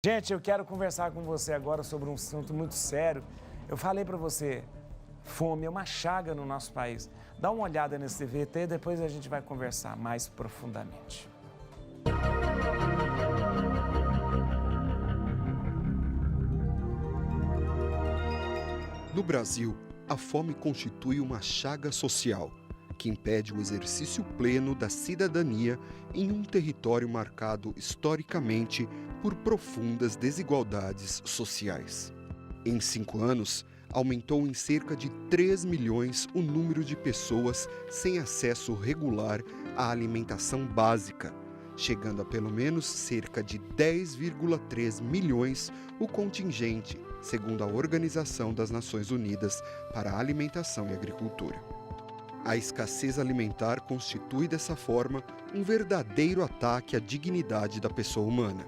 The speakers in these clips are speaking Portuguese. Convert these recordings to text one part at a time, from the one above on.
Gente, eu quero conversar com você agora sobre um assunto muito sério. Eu falei para você, fome é uma chaga no nosso país. Dá uma olhada nesse TVT e depois a gente vai conversar mais profundamente. No Brasil, a fome constitui uma chaga social que impede o exercício pleno da cidadania em um território marcado historicamente por profundas desigualdades sociais. Em 5 anos, aumentou em cerca de 3 milhões o número de pessoas sem acesso regular à alimentação básica, chegando a pelo menos cerca de 10,3 milhões o contingente, segundo a Organização das Nações Unidas para a Alimentação e Agricultura. A escassez alimentar constitui, dessa forma, um verdadeiro ataque à dignidade da pessoa humana.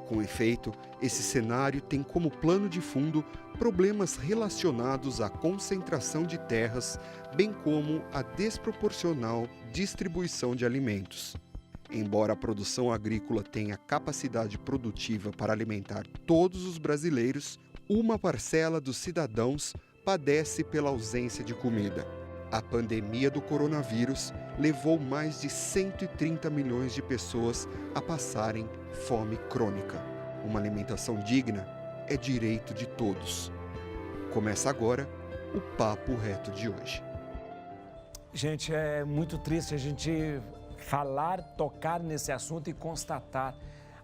Com efeito, esse cenário tem como plano de fundo problemas relacionados à concentração de terras, bem como à desproporcional distribuição de alimentos. Embora a produção agrícola tenha capacidade produtiva para alimentar todos os brasileiros, uma parcela dos cidadãos padece pela ausência de comida. A pandemia do coronavírus levou mais de 130 milhões de pessoas a passarem fome crônica. Uma alimentação digna é direito de todos. Começa agora o Papo Reto de hoje. Gente, é muito triste a gente falar, tocar nesse assunto e constatar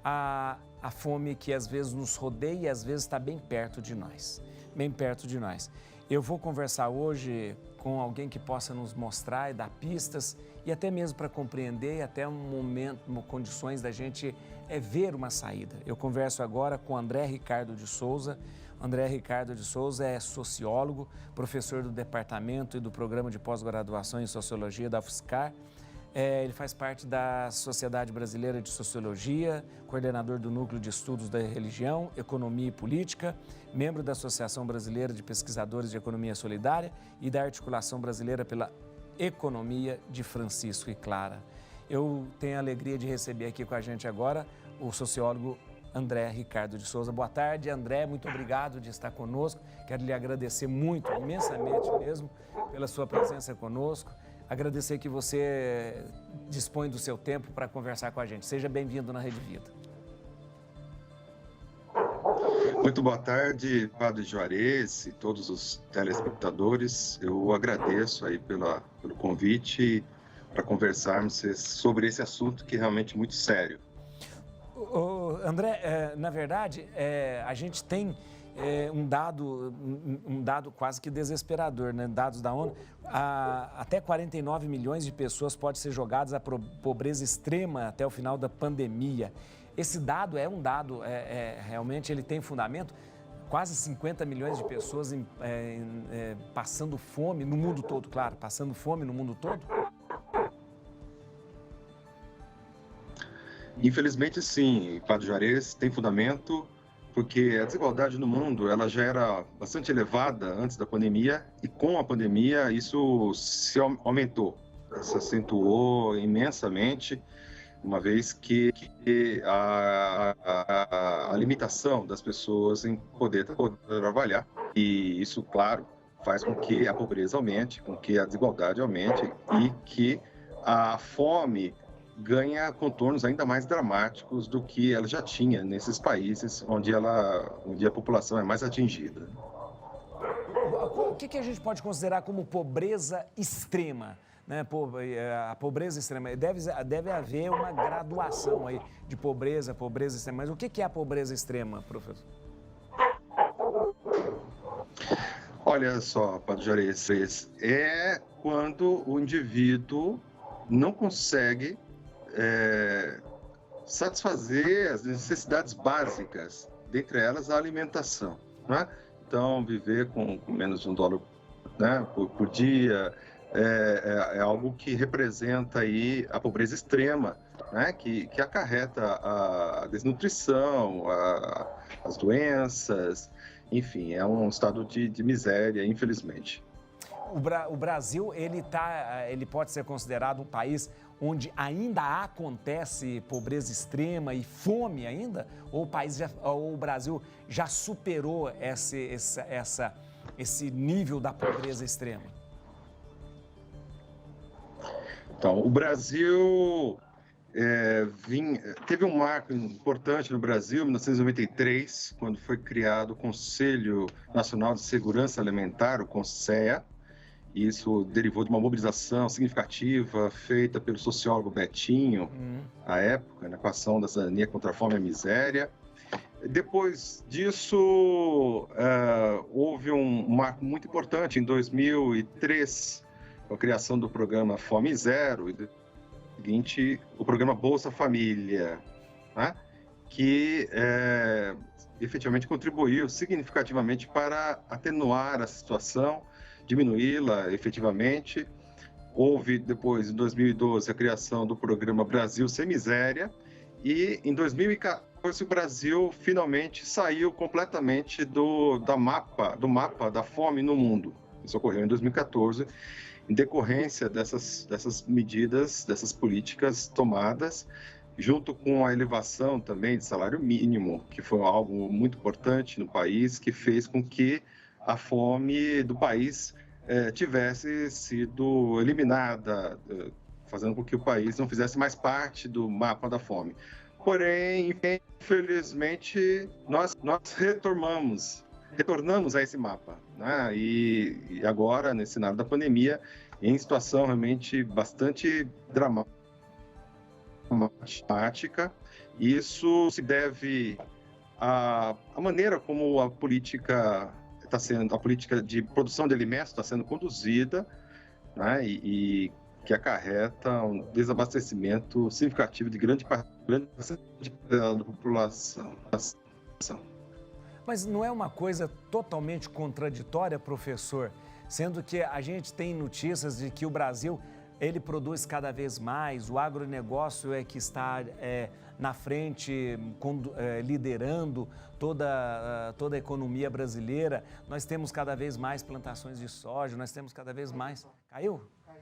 a fome que às vezes nos rodeia e às vezes está bem perto de nós. Bem perto de nós. Eu vou conversar hoje com alguém que possa nos mostrar e dar pistas e até mesmo para compreender até um momento, condições da gente ver uma saída. Eu converso agora com André Ricardo de Souza. André Ricardo de Souza é sociólogo, professor do departamento e do programa de pós-graduação em sociologia da UFSCar. Ele faz parte da Sociedade Brasileira de Sociologia, coordenador do Núcleo de Estudos da Religião, Economia e Política, membro da Associação Brasileira de Pesquisadores de Economia Solidária e da Articulação Brasileira pela Economia de Francisco e Clara. Eu tenho a alegria de receber aqui com a gente agora o sociólogo André Ricardo de Souza. Boa tarde, André, muito obrigado de estar conosco. Quero lhe agradecer muito, imensamente mesmo, pela sua presença conosco. Agradecer que você dispõe do seu tempo para conversar com a gente. Seja bem-vindo na Rede Vida. Muito boa tarde, Padre Juarez e todos os telespectadores. Eu agradeço aí pelo convite para conversarmos sobre esse assunto que é realmente muito sério. André, na verdade, a gente tem um dado quase que desesperador, né? Dados da ONU, até 49 milhões de pessoas podem ser jogadas à pobreza extrema até o final da pandemia. Esse dado é um dado, realmente ele tem fundamento. Quase 50 milhões de pessoas passando fome no mundo todo, claro, passando fome no mundo todo. Infelizmente, sim, Padre Juarez, tem fundamento, porque a desigualdade no mundo ela já era bastante elevada antes da pandemia e com a pandemia isso se aumentou, se acentuou imensamente, uma vez que a limitação das pessoas em poder trabalhar, e isso, claro, faz com que a pobreza aumente, com que a desigualdade aumente e que a fome ganha contornos ainda mais dramáticos do que ela já tinha nesses países onde a população é mais atingida. O que a gente pode considerar como pobreza extrema? Né? A pobreza extrema, deve haver uma graduação aí de pobreza extrema. Mas o que é a pobreza extrema, professor? Olha só, Padre Juarez, é quando o indivíduo não consegue satisfazer as necessidades básicas, dentre elas a alimentação, né? Então, viver com menos de $1, né, por dia é algo que representa aí a pobreza extrema, né, que acarreta a desnutrição, as doenças, enfim, é um estado de miséria, infelizmente. O Brasil, ele pode ser considerado um país onde ainda acontece pobreza extrema e fome ainda? Ou o Brasil já superou esse nível da pobreza extrema? Então, o Brasil teve um marco importante no Brasil, em 1993, quando foi criado o Conselho Nacional de Segurança Alimentar, o CONSEA. Isso derivou de uma mobilização significativa feita pelo sociólogo Betinho, à época, na equação da cidadania contra a fome e a miséria. Depois disso, houve um marco muito importante, em 2003, a criação do programa Fome Zero, e seguinte, o programa Bolsa Família, né? Que efetivamente contribuiu significativamente para atenuar a situação, diminuí-la efetivamente. Houve depois, em 2012, a criação do programa Brasil Sem Miséria, e em 2014 o Brasil finalmente saiu completamente do mapa da fome no mundo. Isso ocorreu em 2014, em decorrência dessas medidas, dessas políticas tomadas, junto com a elevação também de salário mínimo, que foi algo muito importante no país, que fez com que a fome do país tivesse sido eliminada, fazendo com que o país não fizesse mais parte do mapa da fome. Porém, infelizmente, nós retornamos a esse mapa, né? E agora, nesse cenário da pandemia, em situação realmente bastante dramática, isso se deve à maneira como a política de produção de alimentos está sendo conduzida, né? E que acarreta um desabastecimento significativo de grande parte da população. Mas não é uma coisa totalmente contraditória, professor? Sendo que a gente tem notícias de que o Brasil, ele produz cada vez mais, o agronegócio é que está na frente, liderando toda a economia brasileira. Nós temos cada vez mais plantações de soja, nós temos cada vez mais... Caiu?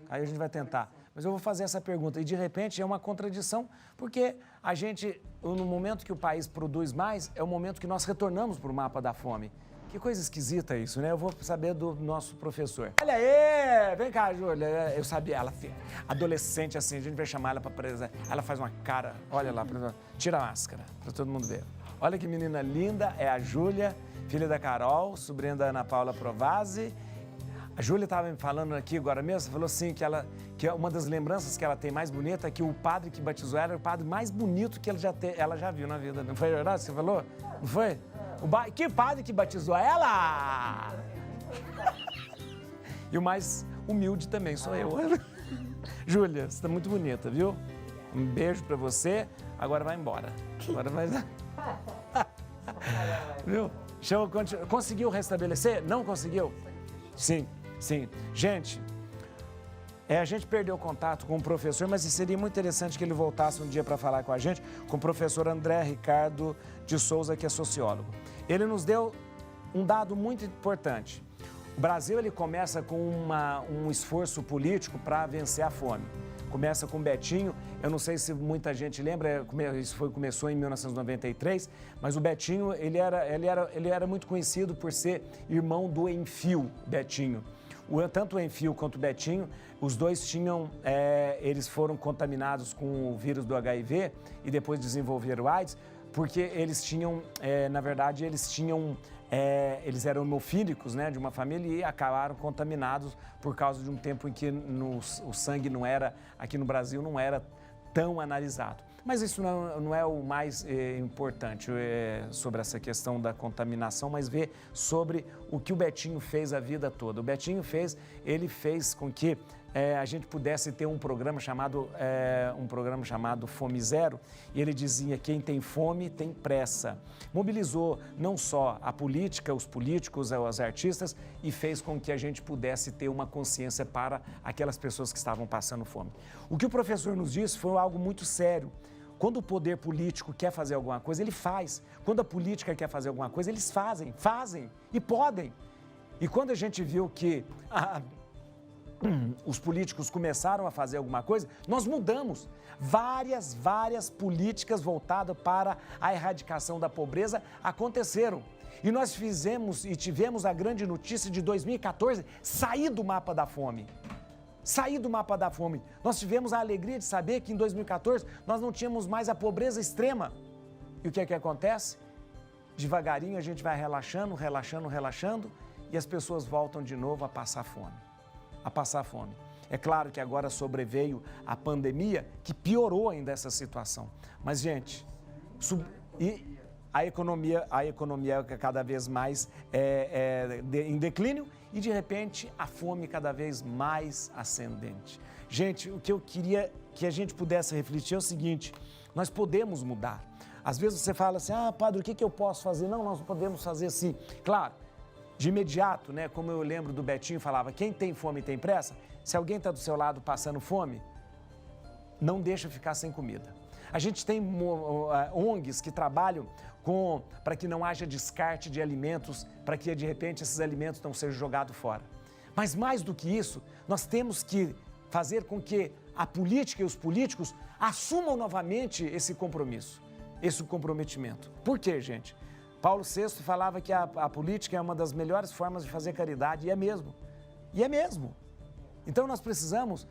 Aí a gente vai tentar. Mas eu vou fazer essa pergunta. E, de repente, é uma contradição, porque a gente, no momento que o país produz mais, é o momento que nós retornamos para o mapa da fome. Que coisa esquisita isso, né? Eu vou saber do nosso professor. Olha aí! Vem cá, Júlia. Eu sabia, ela, adolescente assim, a gente vai chamar ela para presa. Ela faz uma cara, olha lá, tira a máscara, para todo mundo ver. Olha que menina linda, é a Júlia, filha da Carol, sobrinha da Ana Paula Provazzi. A Júlia estava me falando aqui agora mesmo, falou assim que uma das lembranças que ela tem mais bonita é que o padre que batizou ela era o padre mais bonito que ela já viu na vida. Não foi verdade que você falou? Não foi? Que padre que batizou ela? E o mais humilde também sou eu. Júlia, você está muito bonita, viu? Um beijo para você. Agora vai embora. Agora vai... Viu? Conseguiu restabelecer? Não conseguiu? Sim. Sim. Gente, a gente perdeu contato com o professor, mas seria muito interessante que ele voltasse um dia para falar com a gente, com o professor André Ricardo de Souza, que é sociólogo. Ele nos deu um dado muito importante. O Brasil ele começa com um esforço político para vencer a fome. Começa com Betinho, eu não sei se muita gente lembra, isso começou em 1993, mas o Betinho ele era muito conhecido por ser irmão do Enfio Betinho. Tanto o Enfio quanto o Betinho, os dois eles foram contaminados com o vírus do HIV e depois desenvolveram o AIDS, porque eles tinham, na verdade, eles eram hemofílicos, né, de uma família e acabaram contaminados por causa de um tempo em que o sangue não era, aqui no Brasil, não era tão analisado. Mas isso não é o mais importante sobre essa questão da contaminação, mas ver sobre o que o Betinho fez a vida toda. O Betinho ele fez com que a gente pudesse ter um programa chamado Fome Zero, e ele dizia: quem tem fome tem pressa. Mobilizou não só a política, os políticos, os artistas, e fez com que a gente pudesse ter uma consciência para aquelas pessoas que estavam passando fome. O que o professor nos disse foi algo muito sério. Quando o poder político quer fazer alguma coisa, ele faz. Quando a política quer fazer alguma coisa, eles fazem e podem. E quando a gente viu que os políticos começaram a fazer alguma coisa, nós mudamos. Várias políticas voltadas para a erradicação da pobreza aconteceram. E nós fizemos e tivemos a grande notícia de 2014, sair do mapa da fome. Sair do mapa da fome. Nós tivemos a alegria de saber que em 2014 nós não tínhamos mais a pobreza extrema. E o que é que acontece? Devagarinho a gente vai relaxando e as pessoas voltam de novo a passar fome. É claro que agora sobreveio a pandemia, que piorou ainda essa situação. Mas, gente, a economia cada vez mais em declínio e, de repente, a fome cada vez mais ascendente. Gente, o que eu queria que a gente pudesse refletir é o seguinte: nós podemos mudar. Às vezes você fala assim, padre, o que eu posso fazer? Não, nós podemos fazer sim. Claro, de imediato, né, como eu lembro do Betinho, falava, quem tem fome tem pressa. Se alguém está do seu lado passando fome, não deixa ficar sem comida. A gente tem ONGs que trabalham para que não haja descarte de alimentos, para que de repente esses alimentos não sejam jogados fora. Mas mais do que isso, nós temos que fazer com que a política e os políticos assumam novamente esse compromisso, esse comprometimento. Por quê, gente? Paulo VI falava que a política é uma das melhores formas de fazer caridade, e é mesmo. E é mesmo. Então nós precisamos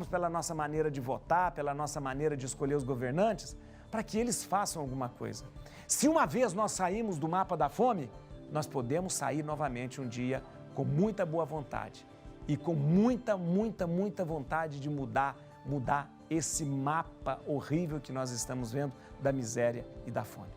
pela nossa maneira de votar, pela nossa maneira de escolher os governantes, para que eles façam alguma coisa. Se uma vez nós saímos do mapa da fome, nós podemos sair novamente um dia com muita boa vontade e com muita vontade de mudar esse mapa horrível que nós estamos vendo da miséria e da fome.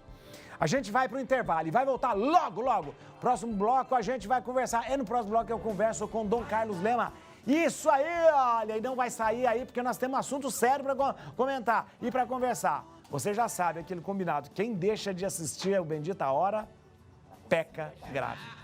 A gente vai para o intervalo e vai voltar logo. Próximo bloco a gente vai conversar. No próximo bloco eu converso com Dom Carlos Lema. Isso aí, olha, e não vai sair aí porque nós temos um assunto sério para comentar e para conversar. Você já sabe, aquele combinado, quem deixa de assistir o Bendita Hora, peca grave.